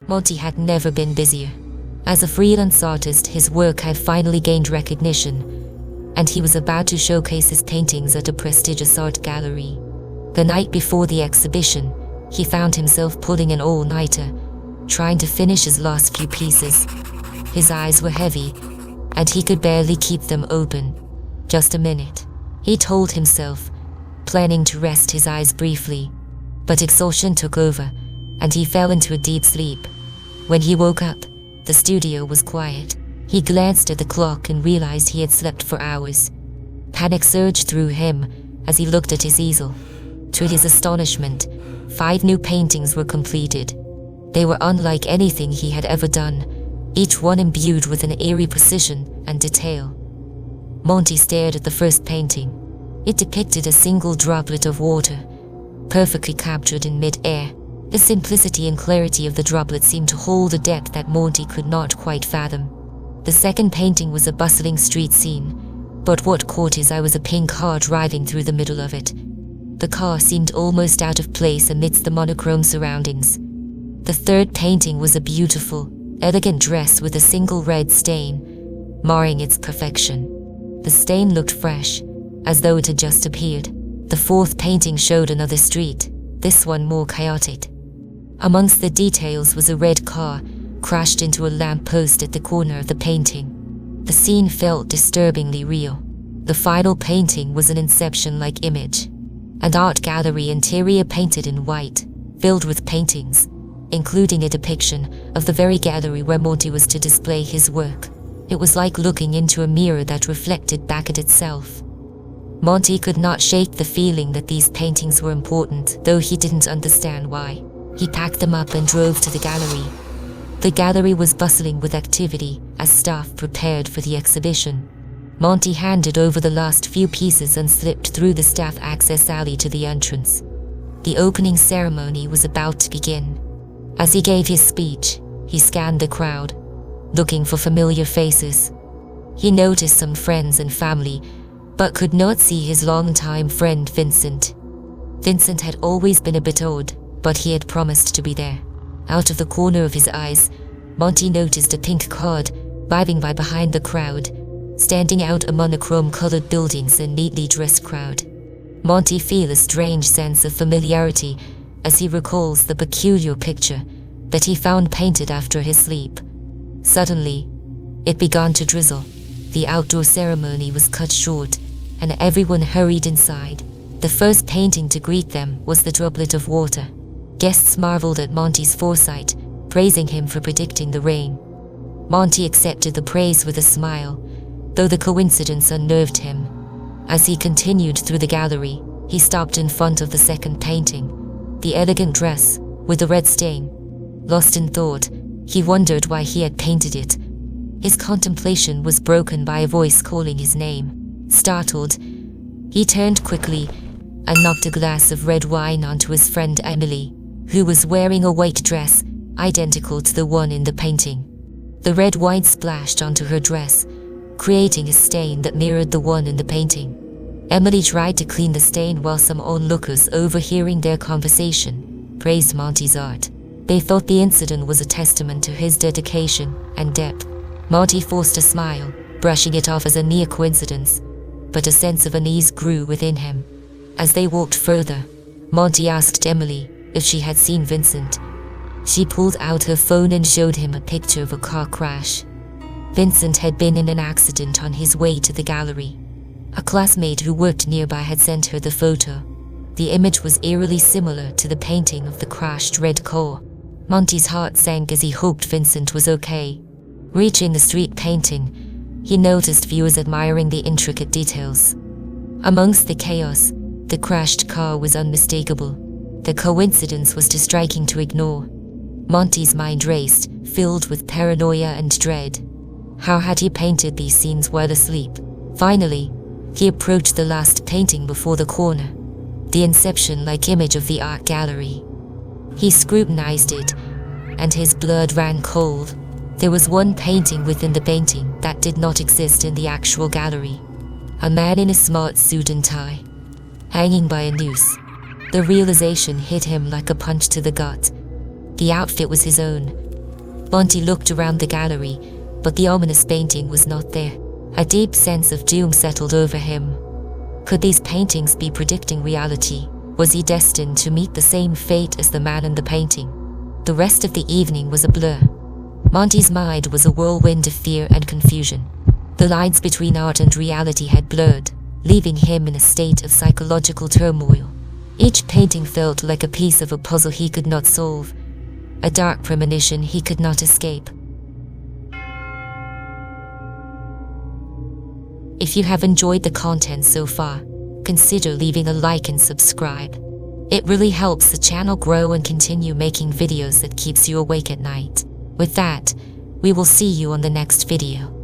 Monty had never been busier. As a freelance artist, his work had finally gained recognition, and he was about to showcase his paintings at a prestigious art gallery. The night before the exhibition, he found himself pulling an all-nighter, trying to finish his last few pieces. His eyes were heavy, and he could barely keep them open. Just a minute, he told himself, planning to rest his eyes briefly. But exhaustion took over, and he fell into a deep sleep. When he woke up, the studio was quiet. He glanced at the clock and realized he had slept for hours. Panic surged through him as he looked at his easel. To his astonishment, 5 new paintings were completed. They were unlike anything he had ever done, each one imbued with an eerie precision and detail. Monty stared at the first painting. It depicted a single droplet of water, perfectly captured in mid-air. The simplicity and clarity of the droplet seemed to hold a depth that Monty could not quite fathom. The second painting was a bustling street scene, but what caught his eye was a pink car driving through the middle of it. The car seemed almost out of place amidst the monochrome surroundings. The third painting was a beautiful, elegant dress with a single red stain, marring its perfection. The stain looked fresh, as though it had just appeared. The fourth painting showed another street, this one more chaotic. Amongst the details was a red car crashed into a lamppost at the corner of the painting. The scene felt disturbingly real. The final painting was an Inception-like image. An art gallery interior painted in white, filled with paintings, including a depiction of the very gallery where Monty was to display his work. It was like looking into a mirror that reflected back at itself. Monty could not shake the feeling that these paintings were important, though he didn't understand why. He packed them up and drove to the gallery. The gallery was bustling with activity as staff prepared for the exhibition. Monty handed over the last few pieces and slipped through the staff access alley to the entrance. The opening ceremony was about to begin. As he gave his speech, he scanned the crowd, looking for familiar faces. He noticed some friends and family, but could not see his longtime friend Vincent. Vincent had always been a bit odd, but he had promised to be there. Out of the corner of his eyes, Monty noticed a pink card vibing by behind the crowd, standing out among the chrome-colored buildings and neatly dressed crowd. Monty feels a strange sense of familiarity as he recalls the peculiar picture that he found painted after his sleep. Suddenly, it began to drizzle. The outdoor ceremony was cut short, and everyone hurried inside. The first painting to greet them was the droplet of water. Guests marveled at Monty's foresight, praising him for predicting the rain. Monty accepted the praise with a smile, though the coincidence unnerved him. As he continued through the gallery, he stopped in front of the second painting, the elegant dress with the red stain. Lost in thought, he wondered why he had painted it. His contemplation was broken by a voice calling his name. Startled, he turned quickly and knocked a glass of red wine onto his friend Emily, who was wearing a white dress identical to the one in the painting. The red wine splashed onto her dress, creating a stain that mirrored the one in the painting. Emily tried to clean the stain while some onlookers, overhearing their conversation, praised Monty's art. They thought the incident was a testament to his dedication and depth. Monty forced a smile, brushing it off as a near coincidence, but a sense of unease grew within him. As they walked further, Monty asked Emily if she had seen Vincent. She pulled out her phone and showed him a picture of a car crash. Vincent had been in an accident on his way to the gallery. A classmate who worked nearby had sent her the photo. The image was eerily similar to the painting of the crashed red car. Monty's heart sank as he hoped Vincent was okay. Reaching the street painting, he noticed viewers admiring the intricate details. Amongst the chaos, the crashed car was unmistakable. The coincidence was too striking to ignore. Monty's mind raced, filled with paranoia and dread. How had he painted these scenes while asleep? Finally, he approached the last painting before the corner, the Inception-like image of the art gallery. He scrutinized it, and his blood ran cold. There was one painting within the painting that did not exist in the actual gallery. A man in a smart suit and tie, hanging by a noose. The realization hit him like a punch to the gut. The outfit was his own, Monty looked around the gallery, but the ominous painting was not there. A deep sense of doom settled over him. Could these paintings be predicting reality? Was he destined to meet the same fate as the man in the painting? The rest of the evening was a blur. Monty's mind was a whirlwind of fear and confusion. The lines between art and reality had blurred, leaving him in a state of psychological turmoil. Each painting felt like a piece of a puzzle he could not solve, a dark premonition he could not escape. If you have enjoyed the content so far, consider leaving a like and subscribe. It really helps the channel grow and continue making videos that keeps you awake at night. With that, we will see you on the next video.